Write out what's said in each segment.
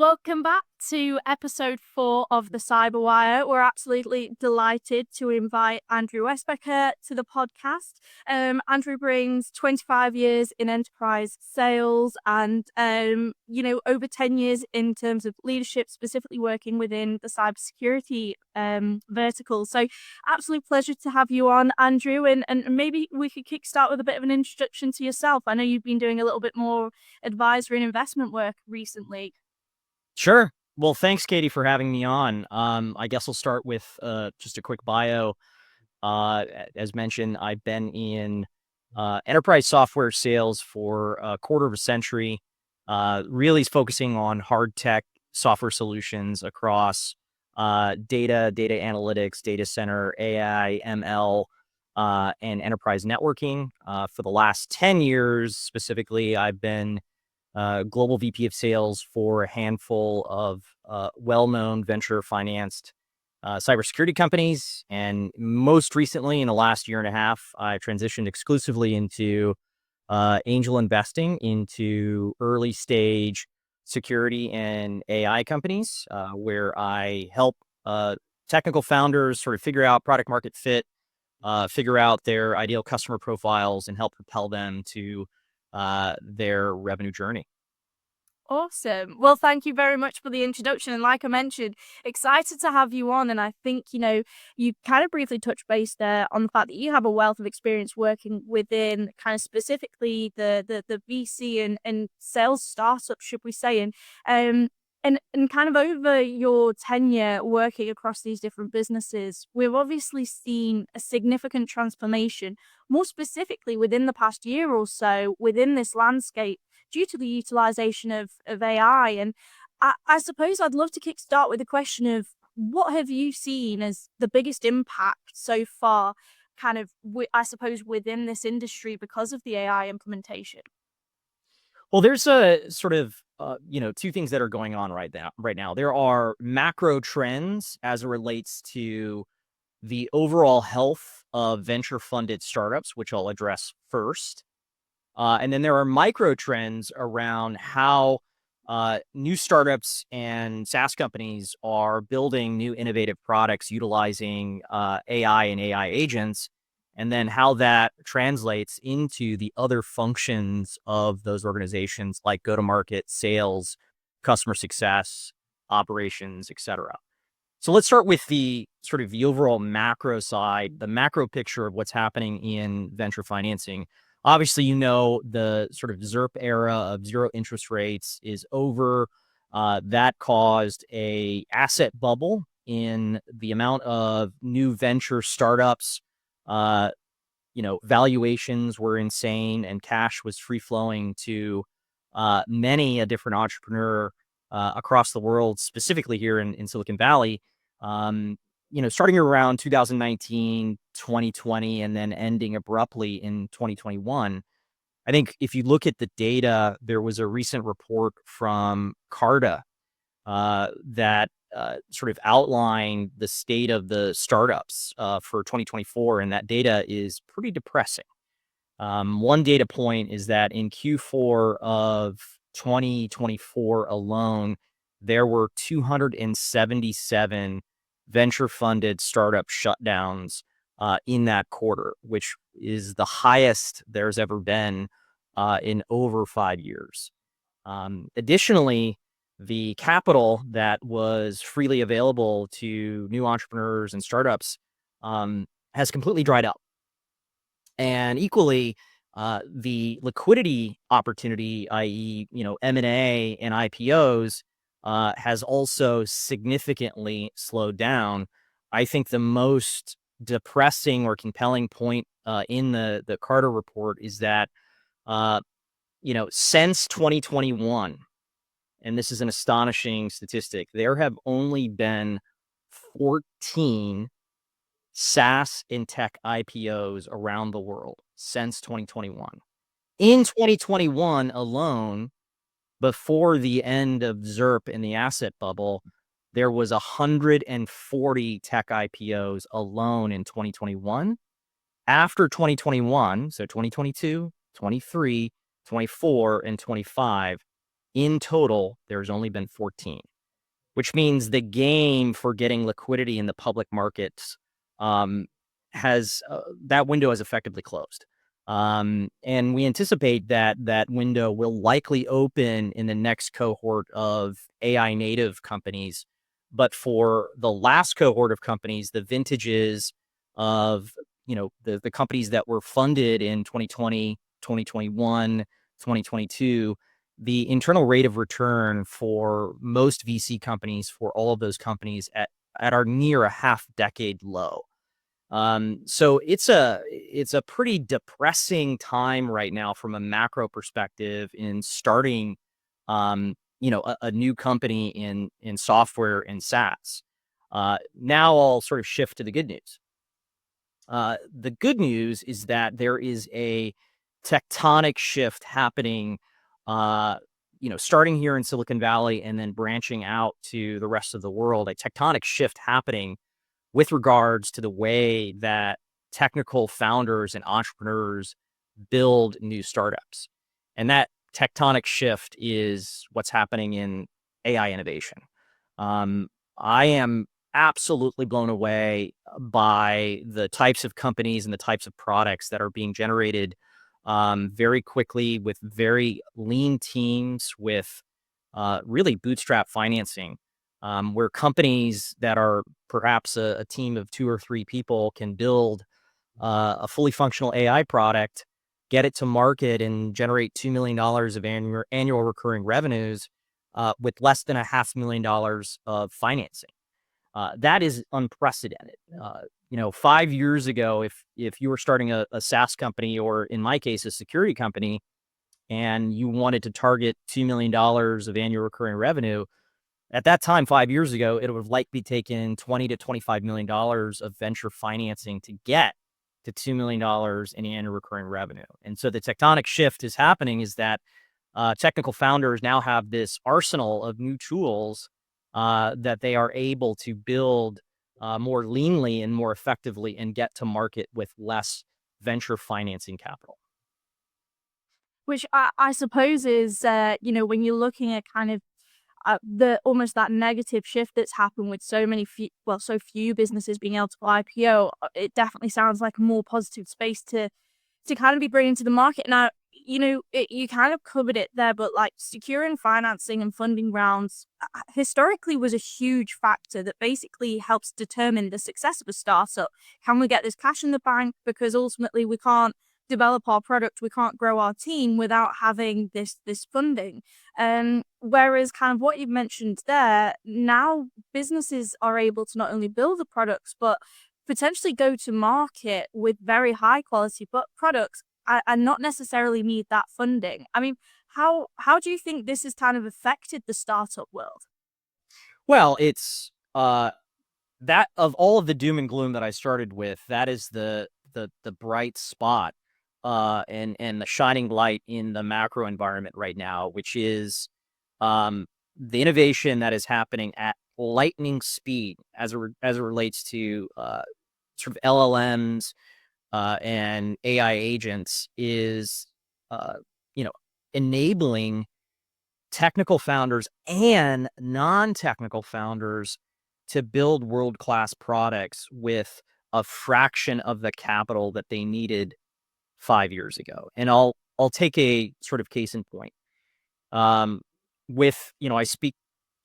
Welcome back to episode 4 of the CyberWire. We're absolutely delighted to invite Andrew Wesbecher to the podcast. Andrew brings 25 years in enterprise sales and, over 10 years in terms of leadership, specifically working within the cybersecurity vertical. So absolute pleasure to have you on, Andrew. And maybe we could kickstart with a bit of an introduction to yourself. I know you've been doing a little bit more advisory and investment work recently. Sure. Well, thanks, Katie, for having me on. I guess I'll start with just a quick bio. As mentioned, I've been in enterprise software sales for a quarter of a century, really focusing on hard tech software solutions across data analytics, data center, AI, ML, and enterprise networking. For the last 10 years, specifically, I've been global VP of sales for a handful of well-known venture-financed cybersecurity companies. And most recently, in the last year and a half, I transitioned exclusively into angel investing into early stage security and AI companies, where I help technical founders sort of figure out product market fit, figure out their ideal customer profiles, and help propel them to their revenue journey. Awesome. Well, thank you very much for the introduction. And like I mentioned, excited to have you on. And I think, you kind of briefly touched base there on the fact that you have a wealth of experience working within kind of specifically the VC and sales startups, should we say. And kind of over your tenure working across these different businesses, we've obviously seen a significant transformation, more specifically within the past year or so within this landscape due to the utilization of AI. And I suppose I'd love to kickstart with the question of what have you seen as the biggest impact so far, kind of, I suppose, within this industry because of the AI implementation? Well, there's a sort of two things that are going on right now. There are macro trends as it relates to the overall health of venture-funded startups, which I'll address first. And then there are micro trends around how new startups and SaaS companies are building new innovative products utilizing AI and AI agents, and then how that translates into the other functions of those organizations like go-to-market, sales, customer success, operations, etc. So let's start with the sort of the overall macro side, the macro picture of what's happening in venture financing. Obviously, the sort of ZIRP era of zero interest rates is over. That caused a asset bubble in the amount of new venture startups. Valuations were insane and cash was free flowing to many a different entrepreneur across the world, specifically here in Silicon Valley. Starting around 2019, 2020, and then ending abruptly in 2021. I think if you look at the data, there was a recent report from Carta that sort of outlined the state of the startups for 2024, and that data is pretty depressing. One data point is that in Q4 of 2024 alone, there were 277 venture-funded startup shutdowns in that quarter, which is the highest there's ever been in over 5 years. Additionally, the capital that was freely available to new entrepreneurs and startups has completely dried up. And equally, the liquidity opportunity, i.e., M&A and IPOs, has also significantly slowed down. I think the most depressing or compelling point in the Carter report is that, since 2021, and this is an astonishing statistic, there have only been 14 SaaS and tech IPOs around the world since 2021. In 2021 alone, before the end of ZIRP and the asset bubble, there was 140 tech IPOs alone in 2021. After 2021, so 2022, 23, 24, and 25, In total, there's only been 14, which means the game for getting liquidity in the public markets um, has that window has effectively closed. And we anticipate that that window will likely open in the next cohort of AI native companies. But for the last cohort of companies, the vintages of the companies that were funded in 2020, 2021, 2022, the internal rate of return for most VC companies, for all of those companies at our near a half decade low. So it's a pretty depressing time right now from a macro perspective in starting, a new company in software and SaaS. Now I'll sort of shift to the good news. The good news is that there is a tectonic shift happening, starting here in Silicon Valley and then branching out to the rest of the world, a tectonic shift happening with regards to the way that technical founders and entrepreneurs build new startups. And that tectonic shift is what's happening in AI innovation. Um, I am absolutely blown away by the types of companies and the types of products that are being generated very quickly with very lean teams with really bootstrap financing, where companies that are perhaps a team of 2 or 3 people can build a fully functional AI product, get it to market, and generate $2 million of annual recurring revenues with less than $500,000 of financing. That is unprecedented. 5 years ago, if you were starting a SaaS company, or in my case, a security company, and you wanted to target $2 million of annual recurring revenue, at that time, 5 years ago, it would have likely taken $20 to $25 million of venture financing to get to $2 million in annual recurring revenue. And so the tectonic shift is happening is that technical founders now have this arsenal of new tools that they are able to build more leanly and more effectively and get to market with less venture financing capital. Which I suppose is, when you're looking at kind of the almost that negative shift that's happened with so few businesses being able to IPO, it definitely sounds like a more positive space to kind of be bringing to the market. Now, you kind of covered it there, but like securing financing and funding rounds historically was a huge factor that basically helps determine the success of a startup. Can we get this cash in the bank? Because ultimately we can't develop our product, we can't grow our team without having this funding. Whereas kind of what you've mentioned there, now businesses are able to not only build the products, but potentially go to market with very high quality products and not necessarily need that funding. I mean, how do you think this has kind of affected the startup world? Well, it's that of all of the doom and gloom that I started with, that is the bright spot and the shining light in the macro environment right now, which is the innovation that is happening at lightning speed as it relates to sort of LLMs and AI agents is uh, you know enabling technical founders and non-technical founders to build world-class products with a fraction of the capital that they needed 5 years ago. And I'll take a sort of case in point. Um, I speak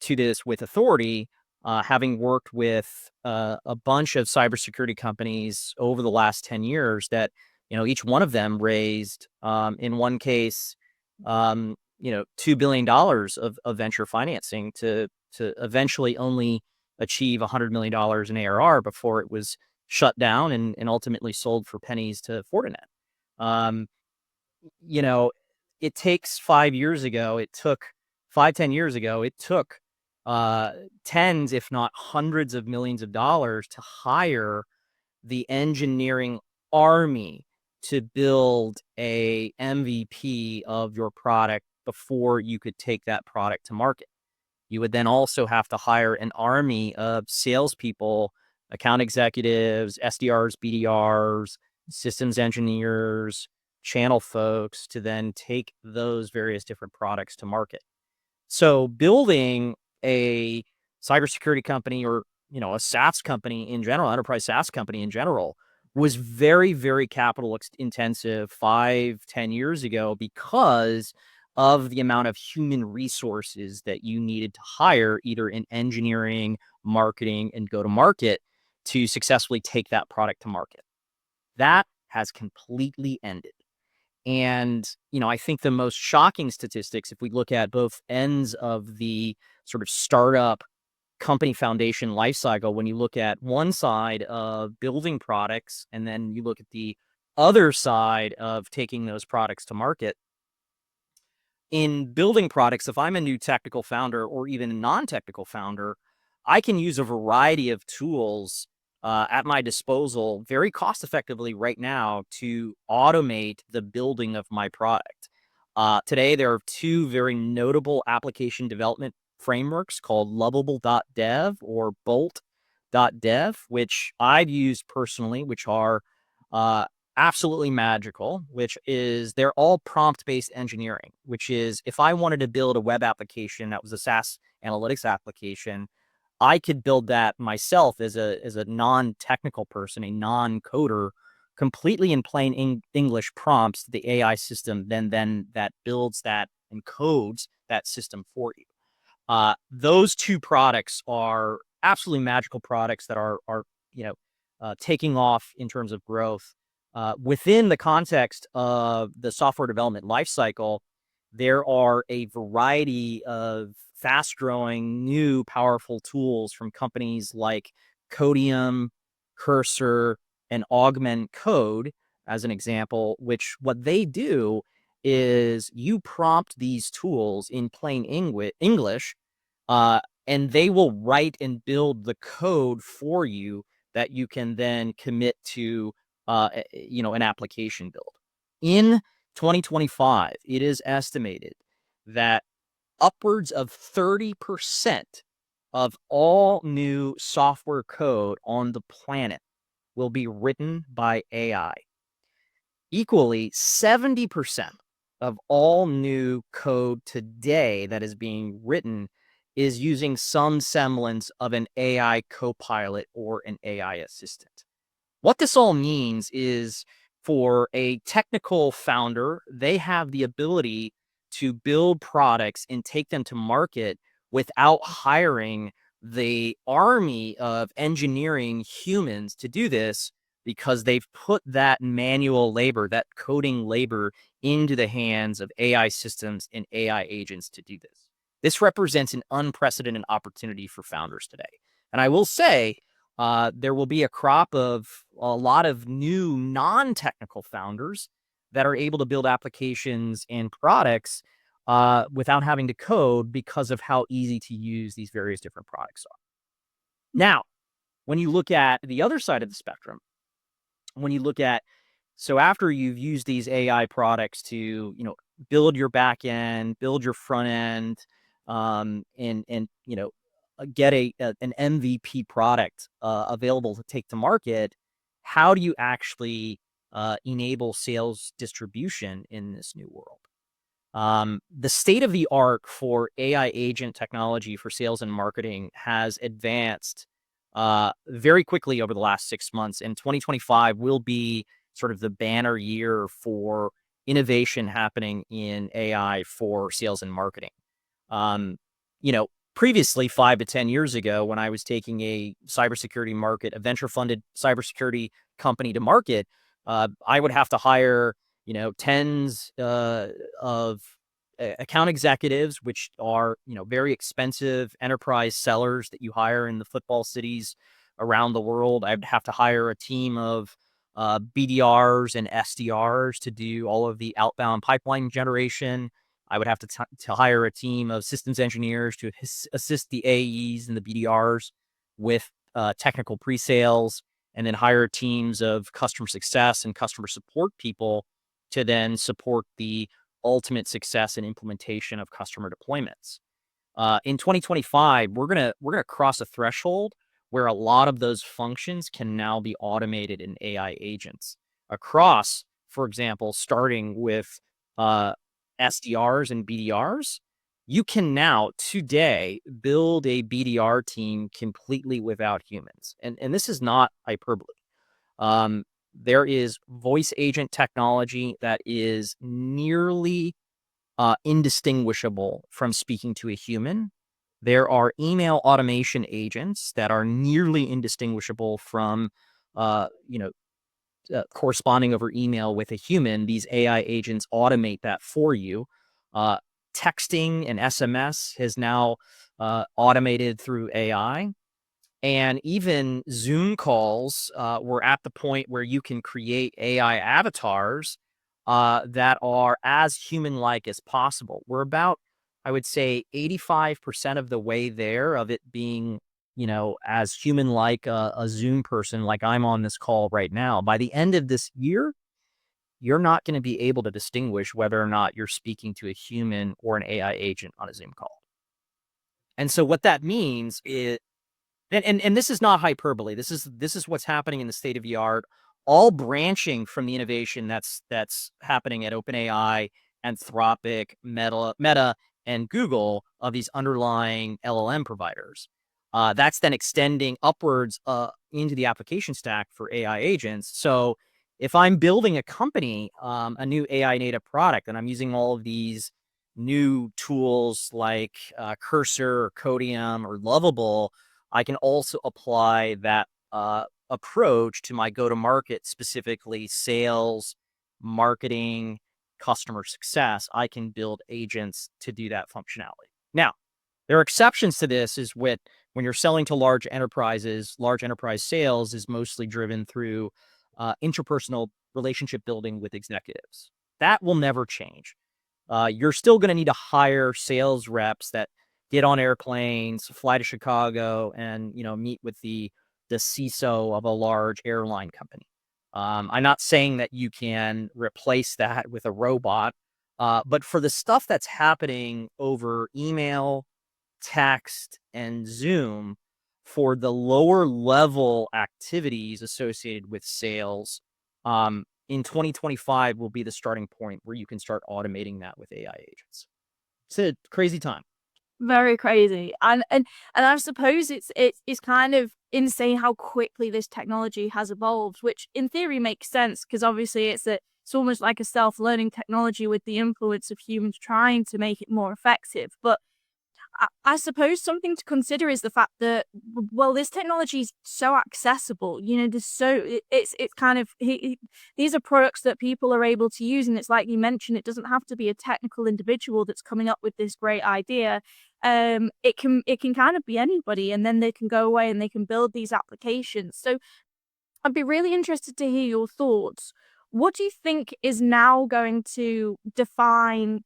to this with authority, having worked with a bunch of cybersecurity companies over the last 10 years that, each one of them raised, in one case, $2 billion of venture financing to eventually only achieve $100 million in ARR before it was shut down and ultimately sold for pennies to Fortinet. Um, you know, it takes 5 years ago, it took 5, 10 years ago, it took tens, if not hundreds of millions of dollars to hire the engineering army to build a MVP of your product before you could take that product to market. You would then also have to hire an army of salespeople, account executives, SDRs, BDRs, systems engineers, channel folks to then take those various different products to market. So building a cybersecurity company, or a SaaS company in general, enterprise SaaS company in general, was very, very capital intensive 5-10 years ago, because of the amount of human resources that you needed to hire, either in engineering, marketing, and go to market, to successfully take that product to market. That has completely ended. And, I think the most shocking statistics, if we look at both ends of the sort of startup company foundation lifecycle, when you look at one side of building products and then you look at the other side of taking those products to market. In building products, if I'm a new technical founder or even a non-technical founder, I can use a variety of tools at my disposal very cost effectively right now to automate the building of my product. Today, there are two very notable application development frameworks called Lovable.dev or Bolt.dev, which I've used personally, which are uh, absolutely magical, which is they're all prompt-based engineering, which is if I wanted to build a web application that was a SaaS analytics application, I could build that myself as a non-technical person, a non-coder, completely in plain English prompts to the AI system, then that builds that and codes that system for you. Those two products are absolutely magical products that are taking off in terms of growth. Within the context of the software development lifecycle, there are a variety of fast-growing, new, powerful tools from companies like Codium, Cursor, and Augment Code, as an example, which what they do is you prompt these tools in plain English, uh, and they will write and build the code for you that you can then commit to, an application build. In 2025, it is estimated that upwards of 30% of all new software code on the planet will be written by AI. Equally, 70% of all new code today that is being written is using some semblance of an AI copilot or an AI assistant. What this all means is, for a technical founder, they have the ability to build products and take them to market without hiring the army of engineering humans to do this, because they've put that manual labor, that coding labor, into the hands of AI systems and AI agents to do this. This represents an unprecedented opportunity for founders today. And I will say, there will be a crop of a lot of new non-technical founders that are able to build applications and products without having to code, because of how easy to use these various different products are. Now, when you look at the other side of the spectrum, when you look at so after you've used these AI products to, build your back end, build your front end, and get an MVP product available to take to market, how do you actually enable sales distribution in this new world? The state of the art for AI agent technology for sales and marketing has advanced very quickly over the last 6 months, and 2025 will be sort of the banner year for innovation happening in AI for sales and marketing. Um, Previously, 5 to 10 years ago, when I was taking a a venture funded cybersecurity company to market, I would have to hire, tens of account executives, which are, very expensive enterprise sellers that you hire in the football cities around the world. I'd have to hire a team of BDRs and SDRs to do all of the outbound pipeline generation. I would have to hire a team of systems engineers to assist the AEs and the BDRs with technical pre-sales, and then hire teams of customer success and customer support people to then support the ultimate success and implementation of customer deployments. In 2025, we're gonna cross a threshold where a lot of those functions can now be automated in AI agents across, for example, starting with uh, SDRs and BDRs, You can now today build a BDR team completely without humans. And this is not hyperbole. Um, there is voice agent technology that is nearly indistinguishable from speaking to a human. There are email automation agents that are nearly indistinguishable from, uh, you know, corresponding over email with a human. These AI agents automate that for you. Uh, Texting and SMS has now automated through AI. And even Zoom calls, we're at the point where you can create AI avatars that are as human-like as possible. We're about, I would say, 85% of the way there of it being, as human-like a Zoom person, like I'm on this call right now. By the end of this year, you're not going to be able to distinguish whether or not you're speaking to a human or an AI agent on a Zoom call. And so what that means is, and this is not hyperbole. This is what's happening in the state of the art, all branching from the innovation that's happening at OpenAI, Anthropic, Meta, and Google of these underlying LLM providers. That's then extending upwards into the application stack for AI agents. So if I'm building a company, a new AI native product, and I'm using all of these new tools like Cursor or Codium or Lovable, I can also apply that approach to my go-to-market, specifically sales, marketing, customer success. I can build agents to do that functionality. Now, there are exceptions to this. Is when you're selling to large enterprises, large enterprise sales is mostly driven through interpersonal relationship building with executives. That will never change. You're still going to need to hire sales reps that get on airplanes, fly to Chicago, and meet with the CISO of a large airline company. I'm not saying that you can replace that with a robot, but for the stuff that's happening over email, text, and Zoom, for the lower level activities associated with sales, in 2025 will be the starting point where you can start automating that with AI agents. It's a crazy time. Very crazy. And I suppose it's kind of insane how quickly this technology has evolved, which in theory makes sense because obviously it's almost like a self-learning technology with the influence of humans trying to make it more effective. But I suppose something to consider is the fact that, well, this technology is so accessible. It's kind of these are products that people are able to use, and it's like you mentioned, it doesn't have to be a technical individual that's coming up with this great idea. It can kind of be anybody, and then they can go away and they can build these applications. So I'd be really interested to hear your thoughts. What do you think is now going to define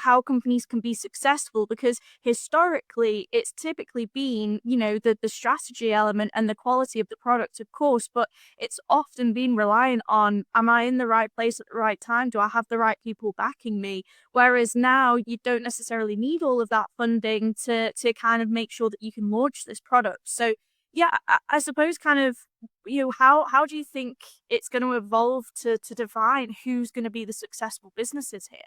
how companies can be successful? Because historically, it's typically been, the strategy element and the quality of the product, of course, but it's often been reliant on, am I in the right place at the right time? Do I have the right people backing me? Whereas now you don't necessarily need all of that funding to kind of make sure that you can launch this product. So yeah, I suppose kind of, how do you think it's going to evolve to define who's going to be the successful businesses here?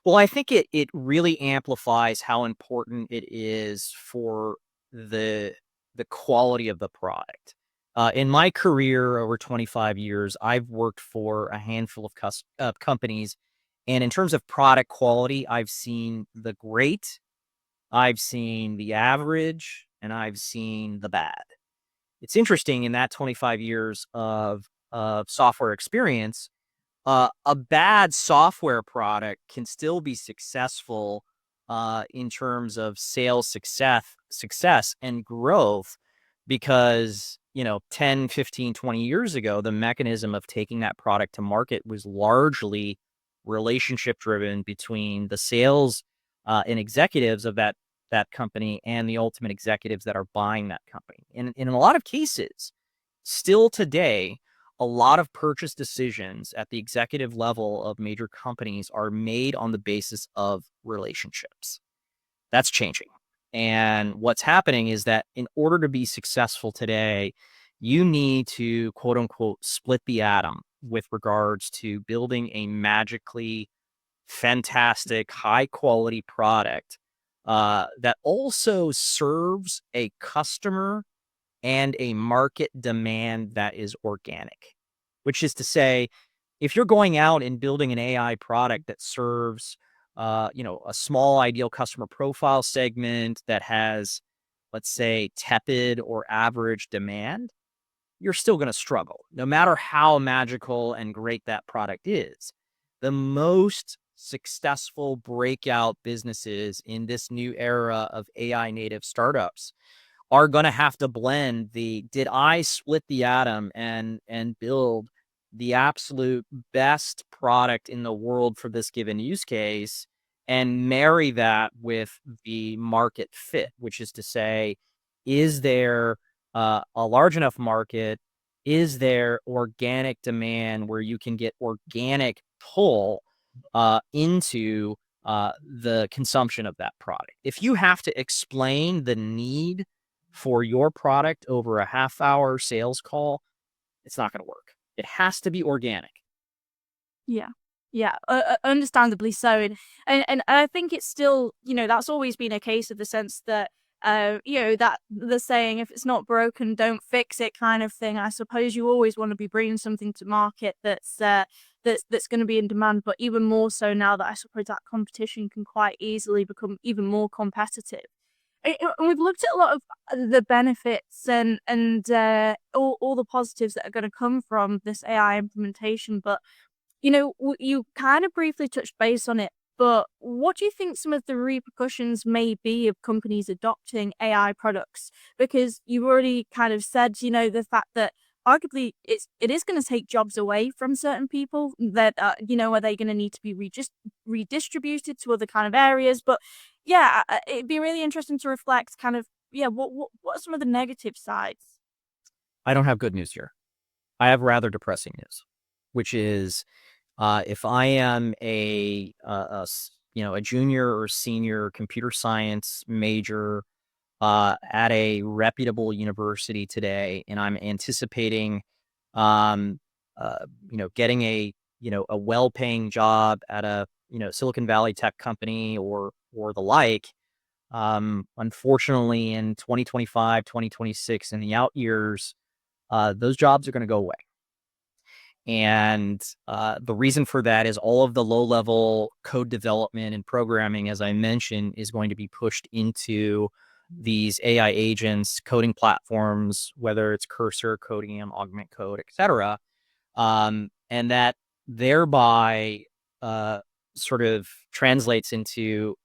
Well, I think it really amplifies how important it is for the quality of the product. In my career over 25 years, I've worked for a handful of companies, and in terms of product quality, I've seen the great, I've seen the average, and I've seen the bad. It's interesting in that 25 years of software experience, a bad software product can still be successful in terms of sales success and growth because 10, 15, 20 years ago, the mechanism of taking that product to market was largely relationship driven between the sales and executives of that company and the ultimate executives that are buying that company. And in a lot of cases, still today, a lot of purchase decisions at the executive level of major companies are made on the basis of relationships. That's changing. And what's happening is that in order to be successful today, you need to, quote unquote, split the atom with regards to building a magically fantastic, high quality product that also serves a customer and a market demand that is organic, which is to say, if you're going out and building an AI product that serves, a small ideal customer profile segment that has, let's say, tepid or average demand, you're still going to struggle, no matter how magical and great that product is. The most successful breakout businesses in this new era of AI native startups are going to have to blend the did I split the atom and build the absolute best product in the world for this given use case and marry that with the market fit, which is to say, is there a large enough market? Is there organic demand where you can get organic pull into the consumption of that product? If you have to explain the need for your product over a half-hour sales call, it's not going to work. It has to be organic. Yeah. Yeah, understandably so. And I think it's still, that's always been a case of the sense that, that the saying, if it's not broken, don't fix it kind of thing. I suppose you always want to be bringing something to market that's going to be in demand, but even more so now that I suppose that competition can quite easily become even more competitive. And we've looked at a lot of the benefits and all the positives that are going to come from this AI implementation, but you kind of briefly touched base on it, but what do you think some of the repercussions may be of companies adopting AI products? Because you already kind of said, the fact that arguably it is going to take jobs away from certain people that, are they going to need to be redistributed to other kind of areas? But yeah, it'd be really interesting to reflect kind of, yeah, what are some of the negative sides? I don't have good news here. I have rather depressing news, which is if I am a junior or senior computer science major at a reputable university today, and I'm anticipating, um, getting a well-paying job at a Silicon Valley tech company or the like. Unfortunately, in 2025, 2026, and the out years, those jobs are going to go away. And the reason for that is all of the low-level code development and programming, as I mentioned, is going to be pushed into these AI agents, coding platforms, whether it's Cursor, Codium, Augment Code, etc. And that thereby sort of translates into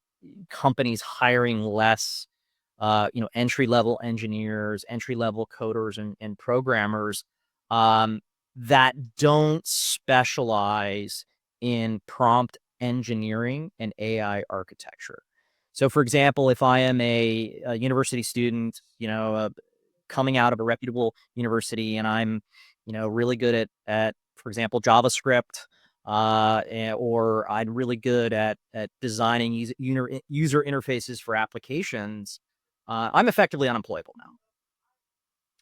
companies hiring less, entry-level engineers, entry-level coders, and programmers that don't specialize in prompt engineering and AI architecture. So, for example, if I am a university student, coming out of a reputable university, and I'm, really good at for example, JavaScript, or I'm really good at designing user interfaces for applications, I'm effectively unemployable now.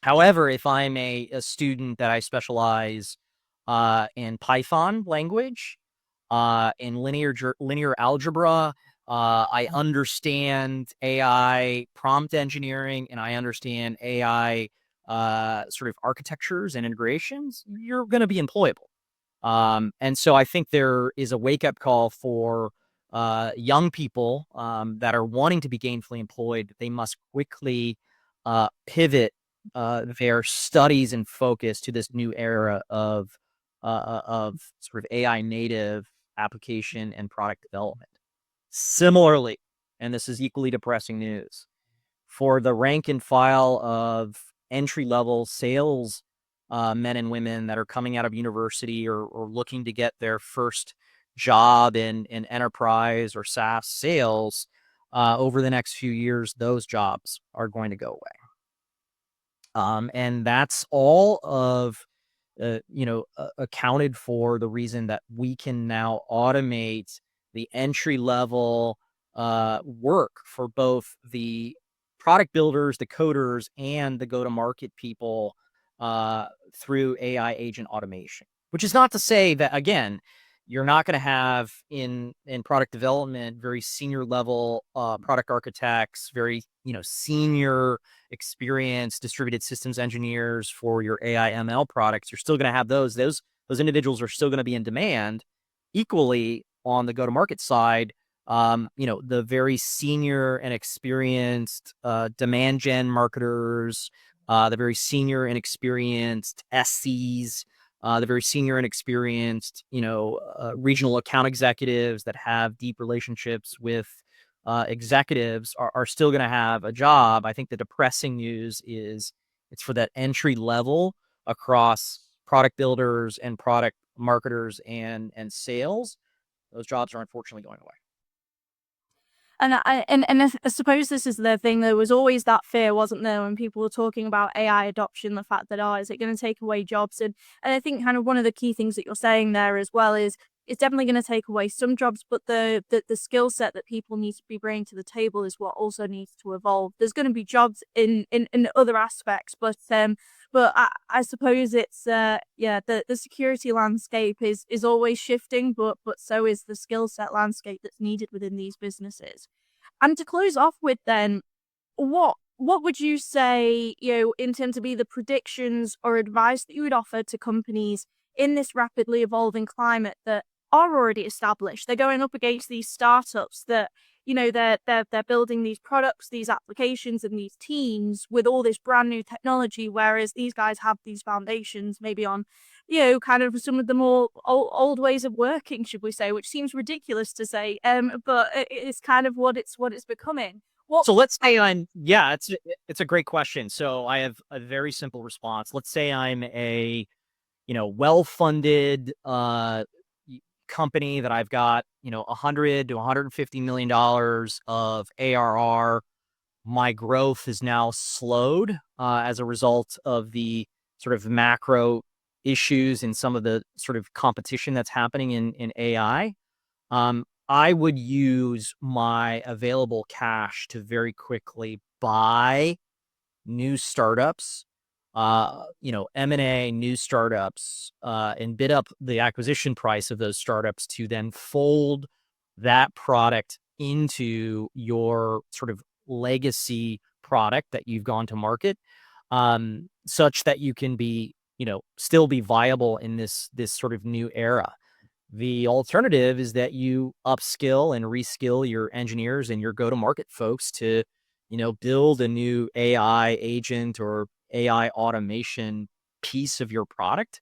However, if I'm a student that I specialize in Python language, in linear algebra, I understand AI prompt engineering, and I understand AI sort of architectures and integrations, you're going to be employable. And so I think there is a wake-up call for young people that are wanting to be gainfully employed. They must quickly pivot their studies and focus to this new era of sort of AI native application and product development. Similarly, and this is equally depressing news, for the rank and file of entry-level sales men and women that are coming out of university or looking to get their first job in enterprise or SaaS sales, over the next few years, those jobs are going to go away. And that's all of, accounted for the reason that we can now automate the entry level work for both the product builders, the coders, and the go-to-market people through AI agent automation. Which is not to say that, again, you're not going to have in product development very senior level product architects, very senior experienced distributed systems engineers for your AI ML products. You're still going to have those individuals are still going to be in demand. Equally on the go to market side, the very senior and experienced demand gen marketers, the very senior and experienced SCs, the very senior and experienced, regional account executives that have deep relationships with executives are still going to have a job. I think the depressing news is it's for that entry level across product builders and product marketers and sales. Those jobs are unfortunately going away. I suppose this is the thing. There was always that fear, wasn't there, when people were talking about AI adoption, the fact that, is it going to take away jobs? And I think kind of one of the key things that you're saying there as well is it's definitely going to take away some jobs, but the skill set that people need to be bringing to the table is what also needs to evolve. There's going to be jobs in other aspects, but I suppose it's the security landscape is always shifting, but so is the skill set landscape that's needed within these businesses. And to close off with, then, what would you say, in terms of either predictions or advice that you would offer to companies in this rapidly evolving climate that are already established? They're going up against these startups that, they're building these products, these applications, and these teams with all this brand new technology, whereas these guys have these foundations maybe on, kind of some of the more old ways of working, should we say, which seems ridiculous to say, but it's kind of what it's becoming. So let's say it's a great question. So I have a very simple response. Let's say I'm a, well-funded company that I've got, $100 to $150 million of ARR. My growth is now slowed as a result of the sort of macro issues and some of the sort of competition that's happening in AI. I would use my available cash to very quickly buy new startups, M&A new startups, and bid up the acquisition price of those startups to then fold that product into your sort of legacy product that you've gone to market, such that you can be, still be viable in this sort of new era. The alternative is that you upskill and reskill your engineers and your go-to-market folks to, build a new AI agent or AI automation piece of your product.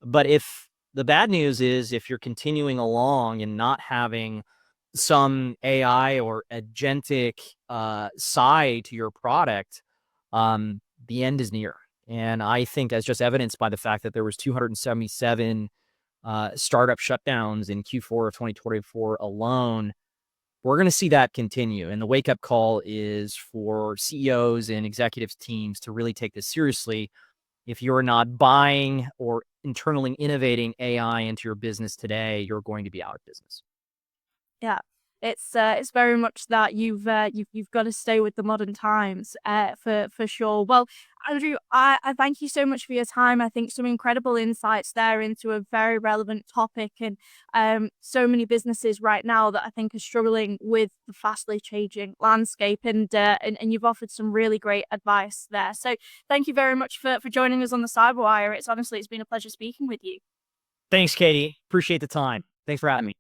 But if the bad news is if you're continuing along and not having some AI or agentic side to your product, the end is near. And I think, as just evidenced by the fact that there was 277 startup shutdowns in Q4 of 2024 alone, we're going to see that continue. And the wake-up call is for CEOs and executives teams to really take this seriously. If you're not buying or internally innovating AI into your business today, you're going to be out of business. Yeah, it's very much that you've got to stay with the modern times, for sure. Well, Andrew, I thank you so much for your time. I think some incredible insights there into a very relevant topic, and so many businesses right now that I think are struggling with the fastly changing landscape, and you've offered some really great advice there. So thank you very much for joining us on the CyberWire. It's been a pleasure speaking with you. Thanks, Katie. Appreciate the time. Thanks for having me.